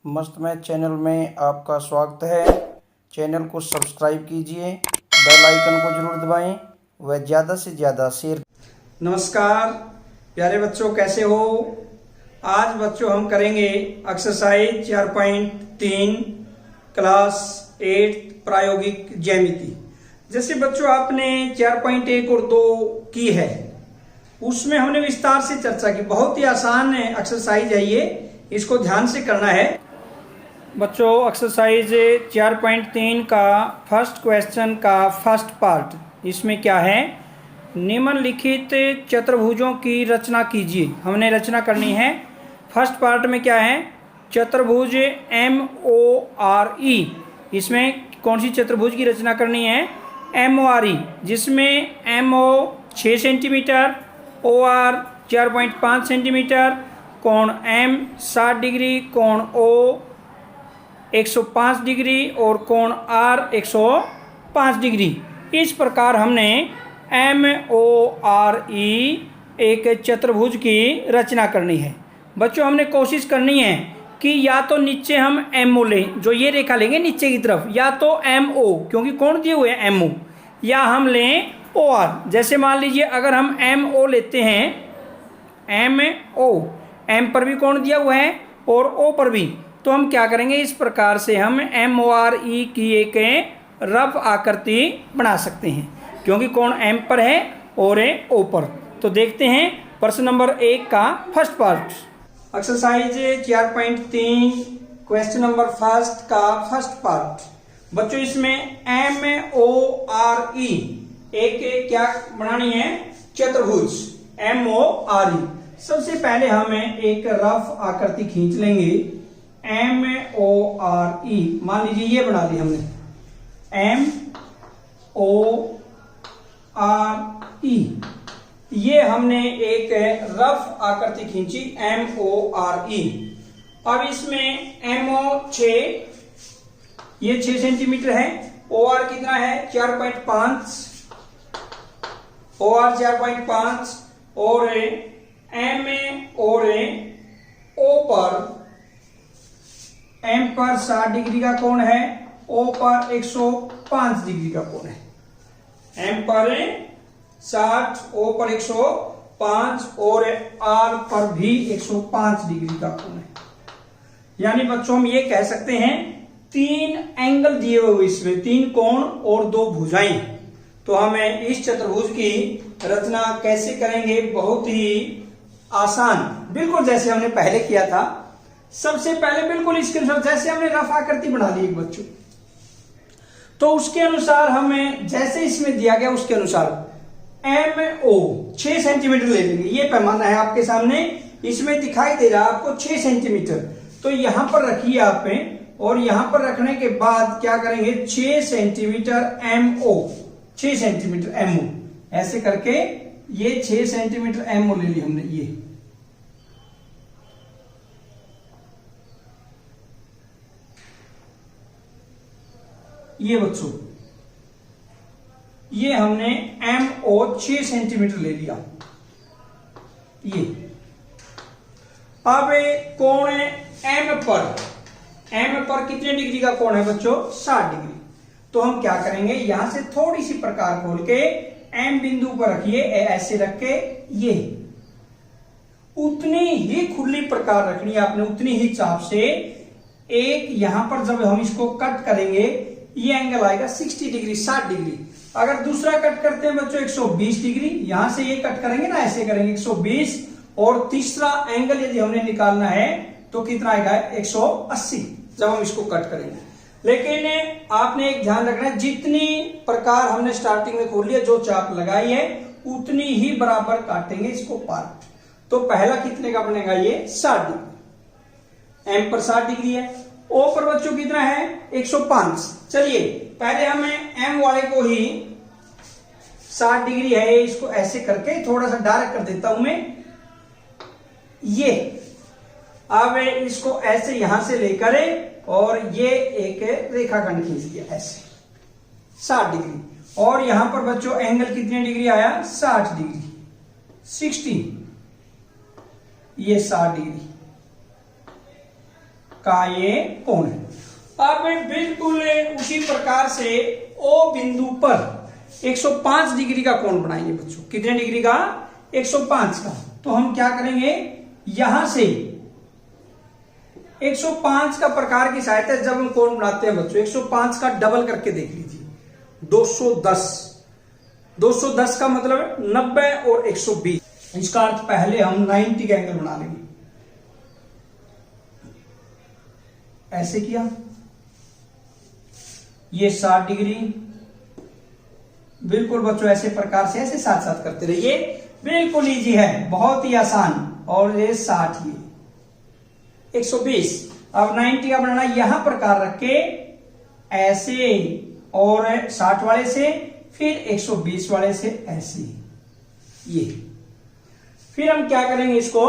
मस्त math channel में आपका स्वागत है। चैनल को सब्सक्राइब कीजिए, बेल आइकन को जरूर दबाएं व ज़्यादा से ज़्यादा शेयर। नमस्कार प्यारे बच्चों, कैसे हो? आज बच्चों हम करेंगे एक्सरसाइज 4.3 क्लास 8 प्रायोगिक ज्यामिति। जैसे बच्चों आपने 4.1 और 2 की है, उसमें हमने विस्तार से चर्चा की। बहुत ही आसान एक्सरसाइज है ये, इसको ध्यान से करना है। बच्चों एक्सरसाइज 4.3 का फर्स्ट क्वेश्चन का फर्स्ट पार्ट, इसमें क्या है? निम्नलिखित चतुर्भुजों की रचना कीजिए। हमने रचना करनी है। फर्स्ट पार्ट में क्या है? चतुर्भुज MORE। इसमें कौन सी चतुर्भुज की रचना करनी है? MORE, जिसमें MO 6 सेंटीमीटर, OR 4.5 सेंटीमीटर, कोण M 60 डिग्री, कोण O 105 डिग्री और कोण R 105 डिग्री। इस प्रकार हमने MORE एक चतुर्भुज की रचना करनी है। बच्चों हमने कोशिश करनी है कि या तो नीचे हम MO लें, जो ये रेखा लेंगे नीचे की तरफ, या तो MO, क्योंकि कोण दिए हुए हैं MO, या हम लें OR। जैसे मान लीजिए अगर हम MO लेते हैं, MO, M पर भी कोण दिया हुआ है और O पर भी, तो हम क्या करेंगे? इस प्रकार से हम MORE की एक रफ आकृति बना सकते हैं, क्योंकि कोण M पर है और O पर। तो देखते हैं प्रश्न नंबर 1 का first part. Exercise 4.3 question number first का फर्स्ट पार्ट। बच्चों इसमें MORE एक क्या बनानी है? चतुर्भुज MORE। सबसे पहले हमें एक रफ आकृति खींच लेंगे। MORE मान लीजिए ये बना ली हमने, MORE। ये हमने एक रफ आकृति खींची MORE। अब इसमें MO 6, ये 6 सेंटीमीटर है। OR कितना है? 4.5, OR 4.5 और M और O पर, M पर 60 डिग्री का कोण है, O पर 105 डिग्री का कोण है। M पर 60, O पर 105 और R पर भी 105 डिग्री का कोण है। यानी बच्चों हम ये कह सकते हैं 3 एंगल दिए हुए, इसमें 3 कोण और 2 भुजाएं। तो हमें इस चतुर्भुज की रचना कैसे करेंगे? बहुत ही आसान, बिल्कुल जैसे हमने पहले किया था। सबसे पहले बिल्कुल इसके अनुसार, जैसे हमने रफ आकृति बना ली एक बच्चों, तो उसके अनुसार हमें जैसे इसमें दिया गया उसके अनुसार MO 6 सेंटीमीटर ले लेंगे। ये पैमाना है आपके सामने, इसमें दिखाई दे रहा है आपको 6 सेंटीमीटर। तो यहां पर रखिए आपने, और यहां पर रखने के बाद क्या करेंगे? 6 सेंटीमीटर MO, 6 सेंटीमीटर MO, ऐसे करके ये 6 सेंटीमीटर MO ले ली हमने। ये बच्चों ये हमने MO 6 सेंटीमीटर ले लिया। ये अब कोण M पर कितने डिग्री का कोण है बच्चों? 60 डिग्री। तो हम क्या करेंगे? यहां से थोड़ी सी प्रकार खोल के M बिंदु पर रखिए, ऐसे रख के ये उतनी ही खुली प्रकार रखनी है आपने, उतनी ही चाप से। एक यहां पर जब हम इसको कट करेंगे, ये एंगल आएगा 60 डिग्री, 60 डिग्री। अगर दूसरा कट करते हैं बच्चों 120 डिग्री, यहां से ये कट करेंगे ना, ऐसे करेंगे 120, और तीसरा एंगल यदि हमने निकालना है तो कितना आएगा? 180, जब हम इसको कट करेंगे। लेकिन आपने एक ध्यान रखना है, जितनी प्रकार हमने स्टार्टिंग में खोल लिया, जो चाप लगाई है, उतनी ही बराबर काटेंगे इसको पार्ट। तो पहला कितने का बनेगा? ये 60 डिग्री। M पर 60 डिग्री है, O पर बच्चों कितना है? 105। चलिए पहले हमें M वाले को ही 60 डिग्री है, इसको ऐसे करके थोड़ा सा डार्क कर देता हूं मैं। ये अब इसको ऐसे यहां से लेकर और ये एक रेखाखंड खींच दिया ऐसे 60 डिग्री। और यहां पर बच्चों एंगल कितने डिग्री आया? 60 डिग्री, 60, ये 60 डिग्री। का ये कोण है। अब बिल्कुल उसी प्रकार से ओ बिंदु पर 105 डिग्री का कोण बनाएंगे बच्चों। कितने डिग्री का? 105 का। तो हम क्या करेंगे, यहां से 105 का प्रकार की सहायता जब हम कोण बनाते हैं बच्चों, 105 का डबल करके देख लीजिए, 210। 210 का मतलब 90 और 120। इसका अर्थ पहले हम 90 का एंगल बना लेंगे। ऐसे किया, ये 60 डिग्री। बिल्कुल बच्चों ऐसे प्रकार से ऐसे साथ साथ करते रहिए, बिल्कुल इजी है, बहुत ही आसान। और ये 60, ये 120। अब 90 का बनाना, यहां प्रकार रख के ऐसे, और 60 वाले से, फिर 120 वाले से ऐसे, ये। फिर हम क्या करेंगे, इसको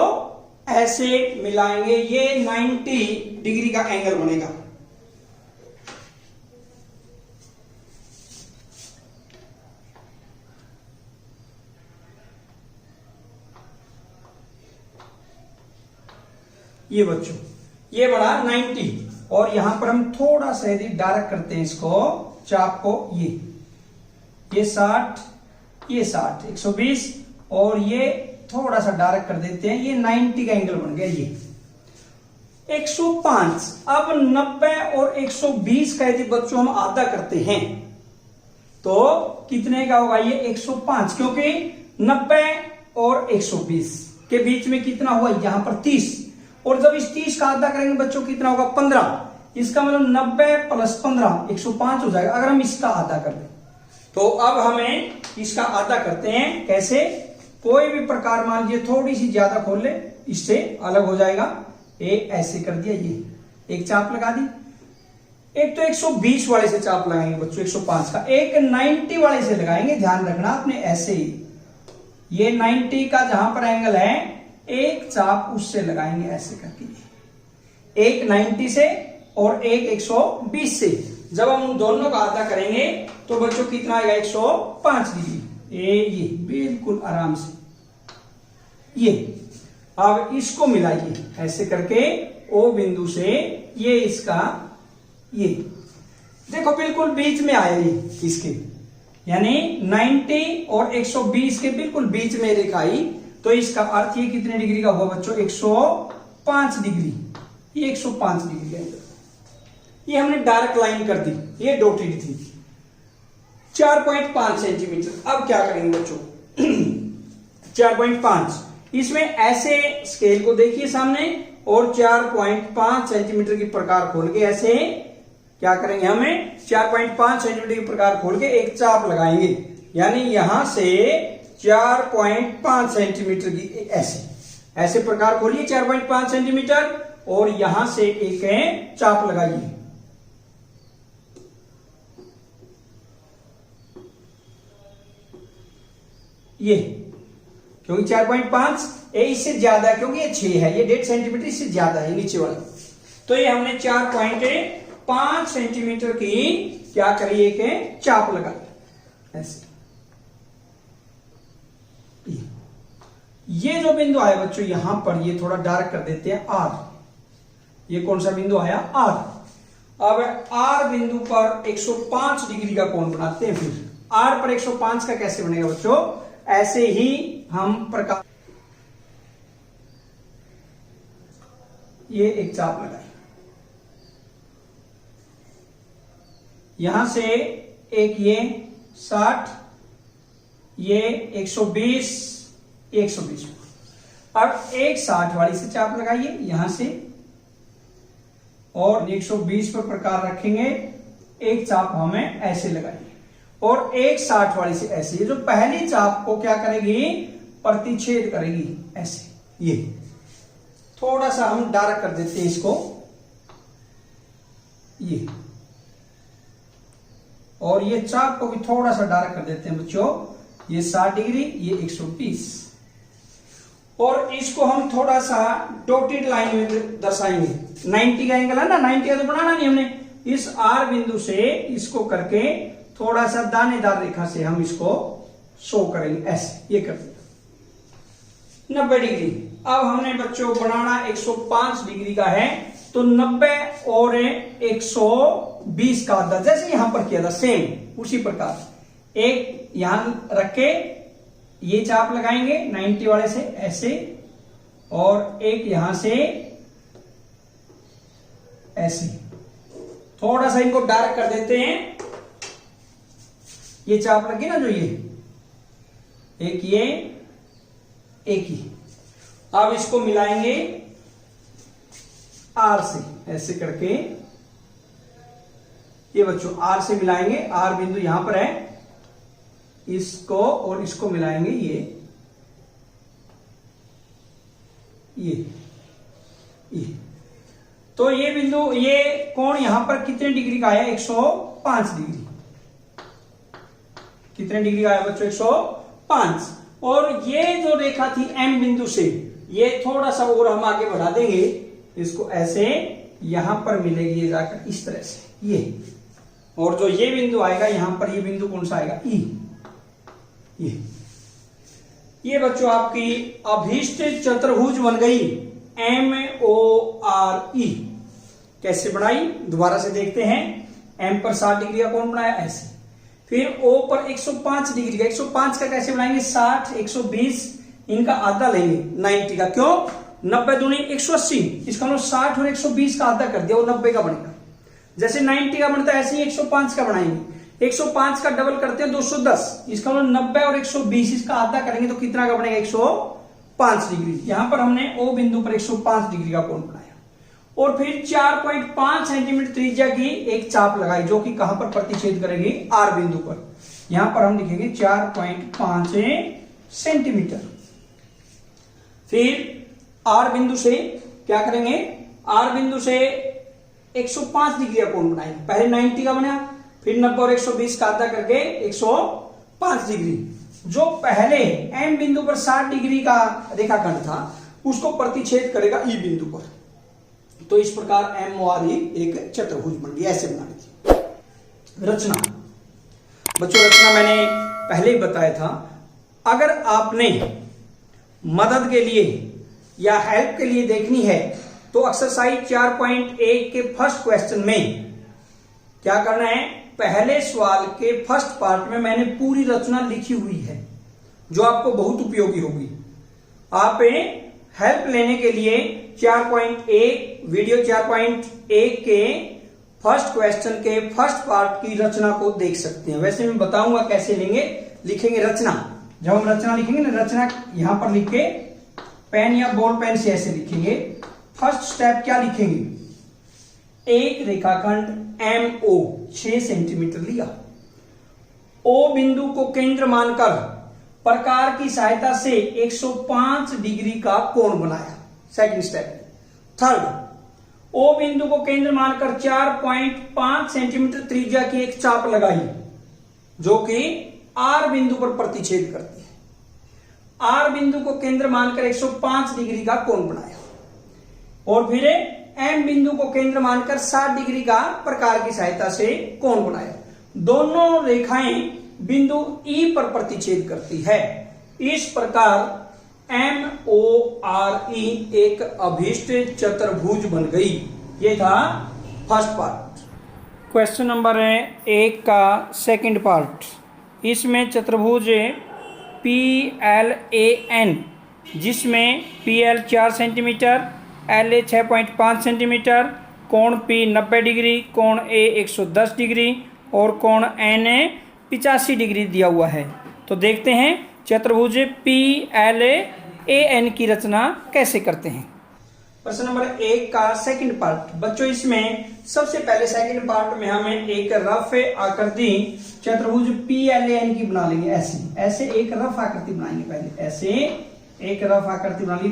ऐसे मिलाएंगे, ये 90 डिग्री का एंगल बनेगा। ये बच्चों ये बड़ा 90, और यहां पर हम थोड़ा सा यदि डार्क करते हैं इसको, चाप को, ये 60, ये 60, 120, और ये थोड़ा सा डार्क कर देते हैं, ये 90 का एंगल बन गया। ये 105। अब 90 और 120 का यदि बच्चों हम आधा करते हैं तो कितने का होगा? ये 105, क्योंकि 90 और 120 के बीच में कितना हुआ? यहां पर 30, और जब इस 30 का आधा करेंगे बच्चों कितना होगा? 15। इसका मतलब 90 प्लस 15 105 हो जाएगा, अगर हम इसका आधा कर दें। तो अब हमें इसका आधा करते हैं। कैसे? कोई भी प्रकार, मान लीजिए थोड़ी सी ज्यादा खोल ले, इससे अलग हो जाएगा। ऐसे कर दिया, ये एक चाप लगा दी। एक तो 120 वाले से चाप लगाएंगे बच्चों 105 का, एक 90 वाले से लगाएंगे। ध्यान रखना आपने, ऐसे ही ये 90 का जहां पर एंगल है, एक चाप उससे लगाएंगे ऐसे करके, एक 90 से और एक 120 से। जब हम उन दोनों का आधा करेंगे तो बच्चों कितना आएगा? 105 डिग्री। ये बिल्कुल आराम से, ये। अब इसको मिलाइए ऐसे करके, ओ बिंदु से ये इसका, ये देखो बिल्कुल बीच में आया ये इसके, यानी 90 और 120 के बिल्कुल बीच में रेखा आई। तो इसका अर्थ ये कितने डिग्री का हुआ बच्चों? 105 डिग्री। ये 105 डिग्री है। ये हमने डार्क लाइन कर दी, ये डॉटेड थी, 4.5 सेंटीमीटर। अब क्या करेंगे बच्चों? 4.5, इसमें ऐसे स्केल को देखिए सामने, और 4.5 सेंटीमीटर की प्रकार खोल के ऐसे क्या करेंगे? हमें 4.5 सेंटीमीटर की प्रकार खोल के एक चाप लगाएंगे, यानी यहां से 4.5 सेंटीमीटर की ऐसे प्रकार खोलिए 4.5 सेंटीमीटर, और यहां से एक चाप लगाइए। ये क्योंकि 4.5 इससे ज्यादा, क्योंकि ये 6 है, ये 1.5 सेंटीमीटर इससे ज्यादा है नीचे वाला। तो ये हमने 4.5 सेंटीमीटर की क्या करिए? एक चाप लगा ऐसे। ये जो बिंदु आया बच्चों यहां पर, ये थोड़ा डार्क कर देते हैं, आर। ये कौन सा बिंदु आया? आर। अब आर बिंदु पर 105 डिग्री का कोण बनाते हैं। फिर आर पर 105 का कैसे बनेगा बच्चों? ऐसे ही हम प्रकार, ये एक चाप लगाए, यहां से एक ये 60, ये 120, 120। अब एक 60 वाली से चाप लगाइए यहां से, और 120 पर प्रकार रखेंगे, एक चाप हमें ऐसे लगाइए, और एक 60 वाली से ऐसे। ये जो पहली चाप को क्या करेगी? प्रतिच्छेद करेगी ऐसे। ये थोड़ा सा हम डार्क कर देते हैं इसको, ये, और ये चाप को भी थोड़ा सा डार्क कर देते हैं बच्चों। ये 60 डिग्री, ये 120, और इसको हम थोड़ा सा डॉटेड लाइन में दर्शाएंगे। 90 का एंगल है ना, 90 का तो बनाना नहीं हमने। इस आर बिंदु से इसको करके थोड़ा सा दानेदार रेखा से हम इसको शो करेंगे ऐसे। ये कर दिया 90 डिग्री। अब हमने बच्चों बनाना 105 डिग्री का है, तो 90 और 120 का आधा, जैसे यहां पर किया था सेम उसी प्रकार एक यहां रख के ये चाप लगाएंगे 90 वाले से ऐसे, और एक यहां से ऐसे। थोड़ा सा इनको डार्क कर देते हैं, ये चाप लगी ना जो ये एक ये एक ही। अब इसको मिलाएंगे आर से, ऐसे करके ये बच्चों आर से मिलाएंगे। आर बिंदु यहां पर है, इसको और इसको मिलाएंगे ये। तो ये बिंदु, ये कोण यहां पर कितने डिग्री का है? 105 डिग्री। कितने डिग्री का है बच्चों? 105। और ये जो रेखा थी एम बिंदु से, ये थोड़ा सा और हम आगे बढ़ा देंगे इसको, ऐसे यहां पर मिलेगी ये जाकर इस तरह से ये। और जो ये बिंदु आएगा यहां पर, ये बिंदु कौन सा आएगा? ई। ये बच्चों आपकी अभीष्ट चतुर्भुज बन गई MORE। कैसे बनाई दोबारा से देखते हैं। एम पर 60 डिग्री का कोण बनाया ऐसे, फिर O पर 105 डिग्री का। 105 का कैसे बनाएंगे? 60 120 इनका आधा लेंगे 90 का। क्यों? 90 दूनी 180, इसका मतलब 60 और 120 का आधा कर दिया, वो 90 का बनेगा। जैसे 90 का बनता है ऐसे ही 105 का बनाएंगे। 105 का डबल करते हैं 210, इसका मतलब 90 और 120 इसका आधा करेंगे तो कितना का बनेगा? 105 डिग्री। यहां पर हमने O बिंदु पर 105 डिग्री का कोण बनाया, और फिर 4.5 सेंटीमीटर त्रिज्या की एक चाप लगाई जो कि कहां पर प्रतिच्छेद करेगी? R बिंदु पर। यहां पर हम लिखेंगे 4.5 सेंटीमीटर। फिर R बिंदु से क्या करेंगे? R बिंदु से 105 डिग्री का कोण बनाएंगे। पहले 90 का बना, फिर 90 और 120 का आधा करके 105 डिग्री। जो पहले M बिंदु पर 60 डिग्री का रेखाखंड था उसको प्रतिच्छेद करेगा E बिंदु पर। तो इस प्रकार MORE एक चतुर्भुज बन गई। ऐसे बनानी थी। रचना बच्चों, रचना मैंने पहले ही बताया था। अगर आपने मदद के लिए या हेल्प के लिए देखनी है तो एक्सरसाइज 4.1 के फर्स्ट क्वेश्चन में क्या करना है? पहले सवाल के फर्स्ट पार्ट में मैंने पूरी रचना लिखी हुई है जो आपको बहुत उपयोगी होगी। आप हेल्प लेने के लिए 4.1 वीडियो 4.1 के फर्स्ट क्वेश्चन के फर्स्ट पार्ट की रचना को देख सकते हैं। वैसे मैं बताऊंगा कैसे लिखेंगे रचना। जब हम रचना लिखेंगे ना, रचना यहां पर लिख के पेन या बॉल पेन से ऐसे लिखेंगे। फर्स्ट स्टेप क्या लिखेंगे? एक रेखाखंड MO 6 सेंटीमीटर लिया, O बिंदु को केंद्र मानकर प्रकार की सहायता से 105 डिग्री का कोण बनाया। Second step. थर्ड, O बिंदु को केंद्र मानकर 4.5 सेंटीमीटर त्रिज्या की एक चाप लगाई जो कि R बिंदु पर प्रतिच्छेद करती है। R बिंदु को केंद्र मानकर 105 डिग्री का कोण बनाया, और फिर M बिंदु को केंद्र मानकर 60 डिग्री का प्रकार की सहायता से कोण बनाया। दोनों रेखाएं बिंदु E पर प्रतिच्छेद करती है। इस प्रकार MORE एक अभीष्ट चतुर्भुज बन गई। ये था फर्स्ट पार्ट। क्वेश्चन नंबर 1 का सेकंड पार्ट। इसमें चतुर्भुज PLAN जिसमें PL 4 सेंटीमीटर, LA 6.5 सेंटीमीटर, कोण P 90 डिग्री, कोण A 110 डिग्री और कोण NA 85 डिग्री दिया हुआ है। तो देखते हैं चतुर्भुज PLAN की रचना कैसे करते हैं। प्रश्न नंबर 1 का सेकंड पार्ट। बच्चों, इसमें सबसे पहले सेकंड पार्ट में हमें एक रफ आकृति चतुर्भुज PLAN की बना लेंगे। ऐसे एक रफ आकृति बनाएंगे। पहले ऐसे एक रफ आकृति बना ली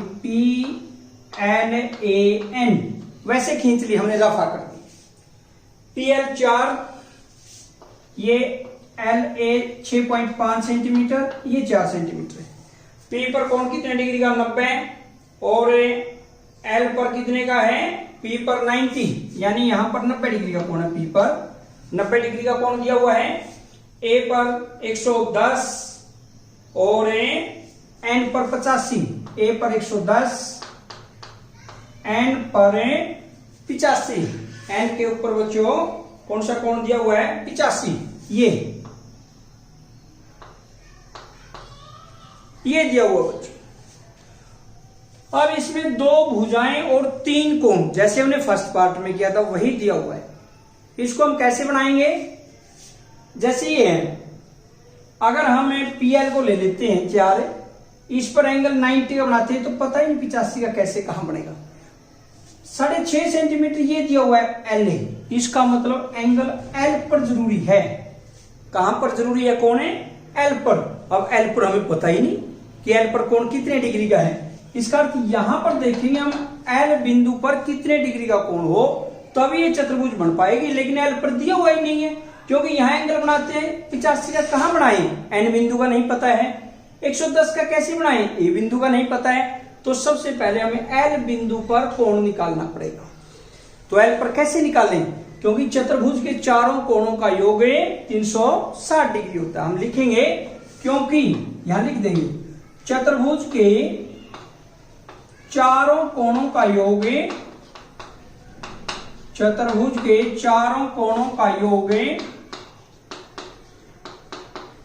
PLAN, वैसे खींच ली हमने रफ आकृति। PL 4, ये LA 6.5 सेंटीमीटर, ये 4 सेंटीमीटर है। P पर कोण कितने डिग्री का? 90, और L पर कितने का है? P पर 90, यानी यहां पर 90 डिग्री का कोण है। P पर 90 डिग्री का कोण दिया हुआ है। A पर 110 और N पर 85। A पर 110, N पर 85। एन के ऊपर बच्चों कौन सा कोण दिया हुआ है? 85। ये दिया हुआ बच्चों। अब इसमें 2 भुजाएं और 3 कोण, जैसे हमने फर्स्ट पार्ट में किया था वही दिया हुआ है। इसको हम कैसे बनाएंगे? जैसे ये है, अगर हम PL को ले लेते हैं 4, इस पर एंगल 90 का बनाते हैं तो पता ही नहीं 85 का कैसे कहां बनेगा। 6.5 सेंटीमीटर ये दिया हुआ है LA, इसका मतलब एंगल L पर जरूरी है। कहां पर जरूरी है? कौन है? L पर। अब L पर हमें पता ही नहीं कि L पर कोण कितने डिग्री का है। इसका अर्थ यहां पर देखेंगे हम L बिंदु पर कितने डिग्री का कोण हो तभी ये चतुर्भुज बन पाएगी, लेकिन L पर दिया हुआ ही नहीं है, क्योंकि यहां एंगल बनाते हैं 85 का कहां बनाए? N बिंदु का नहीं पता है। 110 का कैसे बनाए? A बिंदु का नहीं पता है। तो सबसे पहले हमें L बिंदु पर कोण निकालना पड़ेगा। तो L पर कैसे निकालें? क्योंकि चतुर्भुज के चारों कोणों का योग 360 डिग्री होता है। हम लिखेंगे, क्योंकि यहां लिख देंगे चतुर्भुज के चारों कोणों का योग, चतुर्भुज के चारों कोणों का योग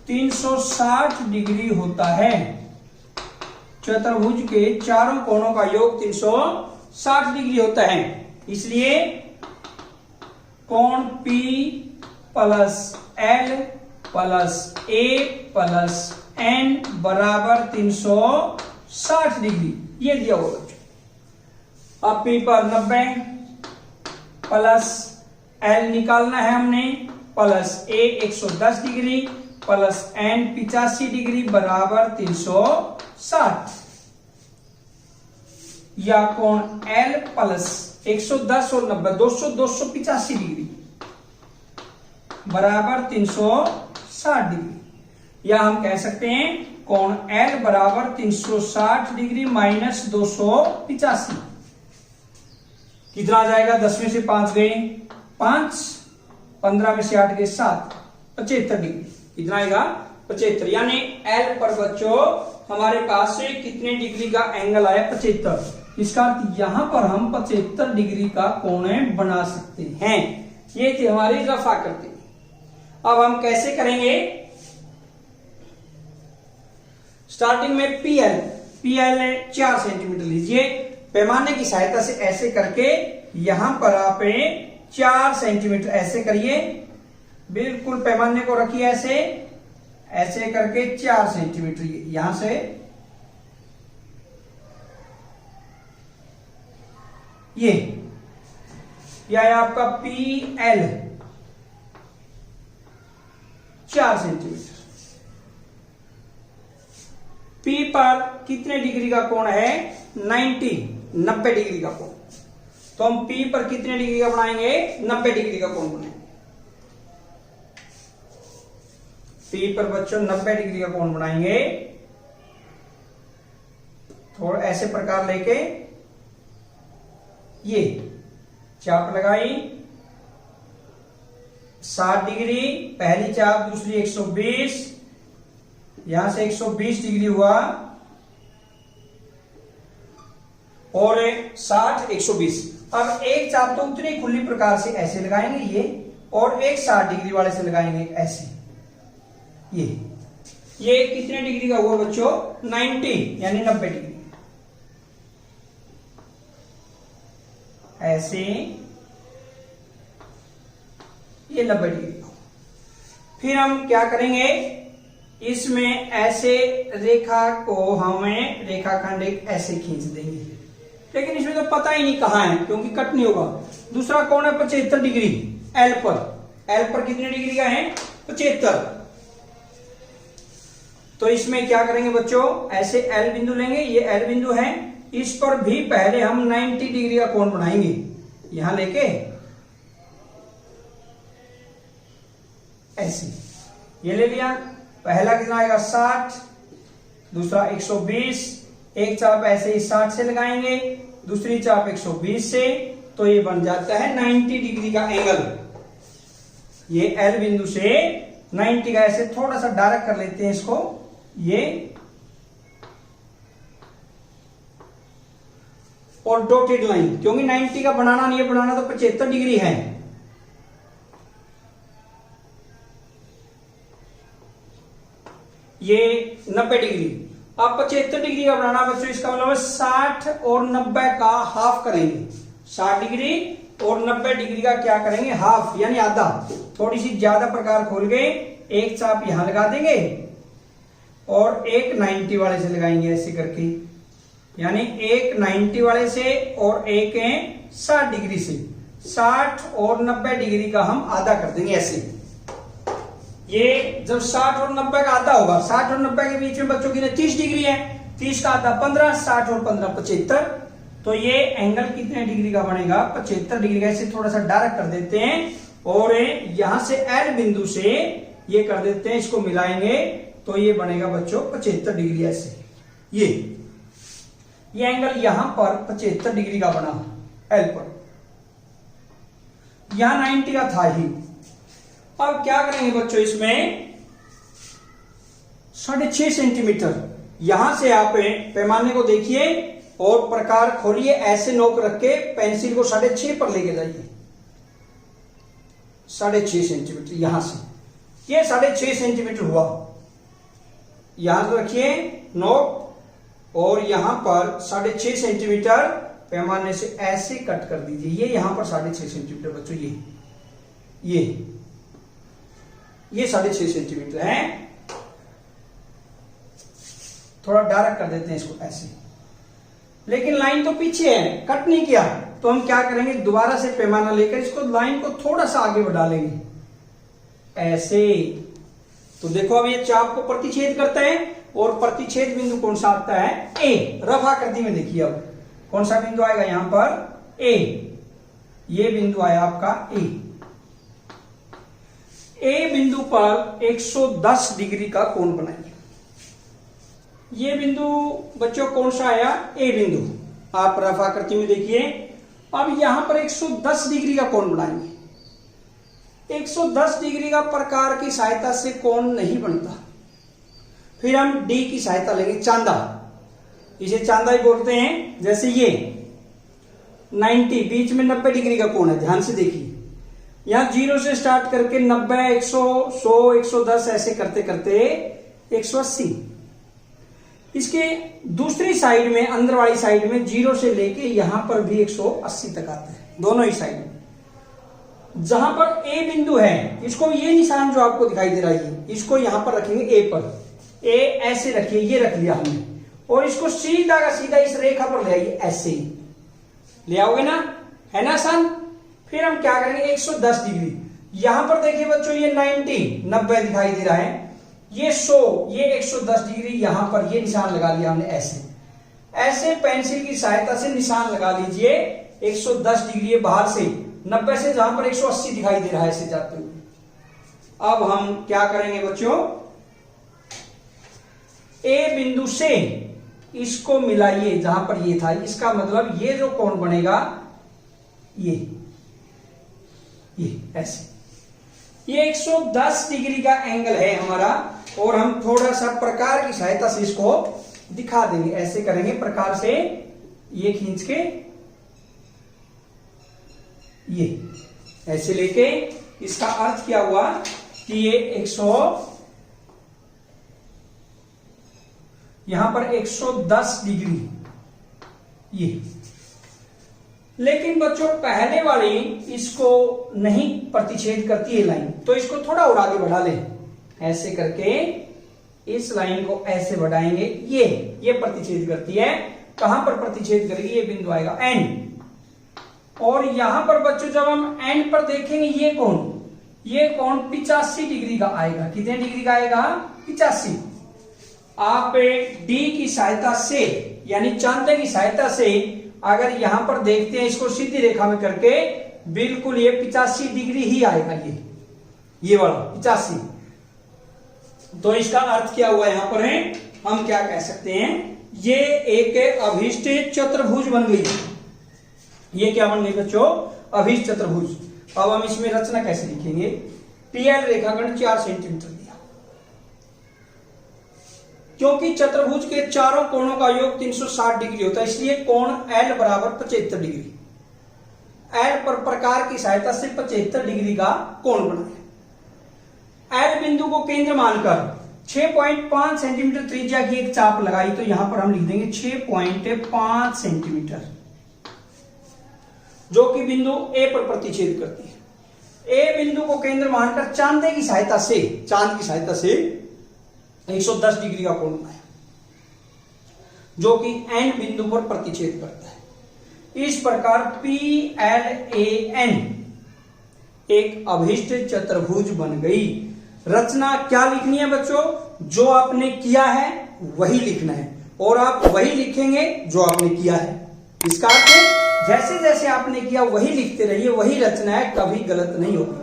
360 डिग्री होता है। चतुर्भुज के चारों कोणों का योग 360 डिग्री होता है। इसलिए कोण P plus L plus A plus N बराबर 360 डिग्री, ये दिया हुआ बच्चों। अब P पर 90 प्लस L निकालना है हमने, plus A 110 degree plus N 85 degree बराबर 360। या कोण L प्लस 110 और 90 285 डिग्री बराबर 360 डिग्री। या हम कह सकते हैं कोण L बराबर 360 डिग्री माइनस 285। कितना आ जाएगा? 10 में से 5 गए 5, 15 में से 8 गए 7, 75 डिग्री। कितना आएगा? 75। यानी L पर बच्चों हमारे पास से कितने डिग्री का एंगल आया? 75। इसका अर्थ यहां पर हम 75 डिग्री का कोण बना सकते हैं। ये थी हमारी रफा करते। अब हम कैसे करेंगे? स्टार्टिंग में PL 4 सेंटीमीटर लीजिए, पैमाने की सहायता से ऐसे करके यहां पर आप 4 सेंटीमीटर ऐसे करिए, बिल्कुल पैमाने को रखिए ऐसे, ऐसे करके 4 सेंटीमीटर यहां से ये है आपका PL 4 सेंटीमीटर। P पर कितने डिग्री का कोण है? 90 डिग्री का कोण। तो हम P पर कितने डिग्री का बनाएंगे? 90 डिग्री का कोण बनाएंगे। P पर बच्चों 90 डिग्री का कोण बनाएंगे। थोड़ा ऐसे प्रकार लेके ये चाप लगाई, 60 डिग्री पहली चाप, दूसरी 120, यहां से 120 डिग्री हुआ और 60 120। अब एक चाप तो उतनी खुली प्रकार से ऐसे लगाएंगे ये, और एक 60 डिग्री वाले से लगाएंगे ऐसे। ये कितने डिग्री का हुआ बच्चों? 90 यानी 90 डिग्री। ऐसे ये 90 डिग्री। फिर हम क्या करेंगे? इसमें ऐसे रेखा को हमें रेखाखंड एक ऐसे खींच देंगे, लेकिन इसमें तो पता ही नहीं कहां है क्योंकि कट नहीं होगा। दूसरा कोण है 75 डिग्री L पर कितने डिग्री का है? 75। तो इसमें क्या करेंगे बच्चों? ऐसे L बिंदु लेंगे, ये L बिंदु है, इस पर भी पहले हम 90 डिग्री का कोण बनाएंगे। यहां लेके ऐसे ये ले लिया। पहला कितना आएगा? 60, दूसरा 120, एक चाप ऐसे ही 60 से लगाएंगे, दूसरी चाप 120 से, तो ये बन जाता है 90 डिग्री का एंगल। ये L बिंदु से 90 का ऐसे थोड़ा सा डायरेक्ट कर लेते हैं इसको, और डॉटेड लाइन, क्योंकि 90 का बनाना नहीं है, बनाना तो 75 डिग्री है। ये 90 डिग्री। अब 75 डिग्री का बनाना बच्चों, इसका मतलब 60 और 90 का हाफ करेंगे। 60 डिग्री और 90 डिग्री का क्या करेंगे, हाफ यानी आधा। थोड़ी सी ज्यादा प्रकार खोल के एक चाप यहां लगा देंगे और एक 90 वाले से लगाएंगे ऐसे करके, यानी एक 90 वाले से और एक 60 डिग्री से। 60 और 90 डिग्री का हम आधा कर देंगे ऐसे। ये जब 60 और 90 का आधा होगा, 60 और 90 के बीच में बच्चों की 30 डिग्री है, 30 का आधा 15, 60 और 15 75। तो ये एंगल कितने डिग्री का बनेगा, 75 डिग्री का। ऐसे थोड़ा सा डायरेक्ट कर देते हैं और यहां से एल बिंदु से ये कर देते हैं, इसको मिलाएंगे तो ये बनेगा बच्चों 75 डिग्री। ऐसे ये एंगल यहां पर 75 डिग्री का बना एल पर, यहां 90 का था ही। अब क्या करेंगे बच्चों, इसमें 6.5 सेंटीमीटर यहां से आप पैमाने को देखिए और प्रकार खोलिए, ऐसे नोक रख के पेंसिल को 6.5 पर लेके जाइए। 6.5 सेंटीमीटर यहां से, ये 6.5 सेंटीमीटर हुआ। यहां से रखिए नोक और यहां पर 6.5 सेंटीमीटर पैमाने से ऐसे कट कर दीजिए। ये यहां पर 6.5 सेंटीमीटर बच्चों, ये 6.5 सेंटीमीटर है। थोड़ा डायरेक्ट कर देते हैं इसको ऐसे, लेकिन लाइन तो पीछे है, कट नहीं किया। तो हम क्या करेंगे, दोबारा से पैमाना लेकर इसको लाइन को थोड़ा सा आगे बढ़ा लेंगे ऐसे। तो देखो अब ये चाप को प्रतिच्छेद करते हैं और प्रतिच्छेद बिंदु कौन सा आता है, ए। रफ आकृति में देखिए अब कौन सा बिंदु आएगा, यहां पर ए। ये बिंदु आया आपका ए। ए बिंदु पर 110 डिग्री का कोण बनाइए। ये बिंदु बच्चों कौन सा आया, ए बिंदु। आप रफ आकृति में देखिए। अब यहां पर 110 डिग्री का कोण बनाएंगे। 110 डिग्री का प्रकार की सहायता से कोण नहीं बनता। फिर हम डी की सहायता लेंगे, चांदा। इसे चांदा ही बोलते हैं। जैसे ये 90, बीच में 90 डिग्री का कोण है, ध्यान से देखिए। यहां 0 से स्टार्ट करके 90, 100, 100, 110 ऐसे करते करते 180। इसके दूसरी साइड में, अंदर वाली साइड में 0 से लेके यहां पर भी 180 तक आता है, दोनों ही साइड में। जहां पर ए बिंदु है, इसको ये निशान जो आपको दिखाई दे रहा है, इसको यहां पर रखेंगे ए पर। ए ऐसे रखिए, ये रख लिया हमने, और इसको सीधा का सीधा इस रेखा पर ले आइए, ऐसे ही ले आओगे ना, है ना आसान। फिर हम क्या करेंगे, 110 डिग्री यहां पर देखिए बच्चों, ये 90 दिखाई दे रहा है, ये 100, ये 110 डिग्री यहां पर ये निशान लगा लिया हमने ऐसे। ऐसे पेंसिल की सहायता से निशान लगा लीजिए 110 डिग्री बाहर से, 90 से जहां पर 180 दिखाई दे रहा है ऐसे जाते हुए। अब हम क्या करेंगे बच्चों, ए बिंदु से इसको मिलाइए जहां पर ये था, इसका मतलब ये जो कोण बनेगा ये ऐसे, ये 110 डिग्री का एंगल है हमारा। और हम थोड़ा सा प्रकार की सहायता से इसको दिखा देंगे, ऐसे करेंगे प्रकार से, ये खींच के ये ऐसे लेके। इसका अर्थ क्या हुआ कि ये 100, यहां पर 110 डिग्री ये। लेकिन बच्चों पहले वाली इसको नहीं प्रतिच्छेद करती है लाइन, तो इसको थोड़ा और आगे बढ़ा लें, ऐसे करके इस लाइन को ऐसे बढ़ाएंगे, ये प्रतिच्छेद करती है। कहां पर प्रतिच्छेद करेगी, ये बिंदु आएगा एन। और यहां पर बच्चों जब हम एन पर देखेंगे, ये कोण 85 डिग्री का आएगा। कितने डिग्री का आएगा, 85। आप डी की सहायता से, यानी चांदे की सहायता से अगर यहां पर देखते हैं इसको सीधी रेखा में करके, बिल्कुल ये 85 डिग्री ही आएगा, ये वाला 85। तो इसका अर्थ क्या हुआ यहां पर है, हम क्या कह सकते हैं, ये एक अभीष्ट चतुर्भुज बन गई। ये क्या बन गई बच्चों, अभीष्ट चतुर्भुज। अब हम इसमें रचना कैसे लिखेंगे, टीएल रेखाखंड 4 सेंटीमीटर दिया, क्योंकि चतुर्भुज के चारों कोणों का योग 360 डिग्री होता है, इसलिए कोण L बराबर 75 डिग्री। L पर प्रकार की सहायता से 75 डिग्री का कोण बनाए। L बिंदु को केंद्र मानकर 6.5 सेंटीमीटर त्रिज्या की एक चाप लगाई, तो यहां पर हम लिख देंगे 6.5 सेंटीमीटर, जो कि बिंदु A पर प्रतिच्छेद करती है। A बिंदु को केंद्र मानकर चांद की सहायता से 110 डिग्री का कोण बनाया, जो कि N बिंदु पर प्रतिच्छेद करता है। इस प्रकार PLAN एक अभिष्ट चतुर्भुज बन गई। रचना क्या लिखनी है बच्चों? जो आपने किया है वही लिखना है, और आप वही लिखेंगे जो आपने किया है। इसका अर्थ है जैसे जैसे आपने किया वही लिखते रहिए, वही रचना है, कभी गलत नहीं होगी।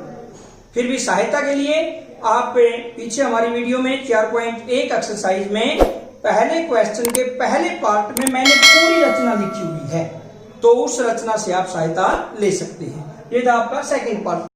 फिर भी सहायता के लिए आप पीछे हमारी वीडियो में 4.1 एक्सरसाइज में पहले क्वेश्चन के पहले पार्ट में मैंने पूरी रचना लिखी हुई है, तो उस रचना से आप सहायता ले सकते हैं। ये था आपका सेकंड पार्ट।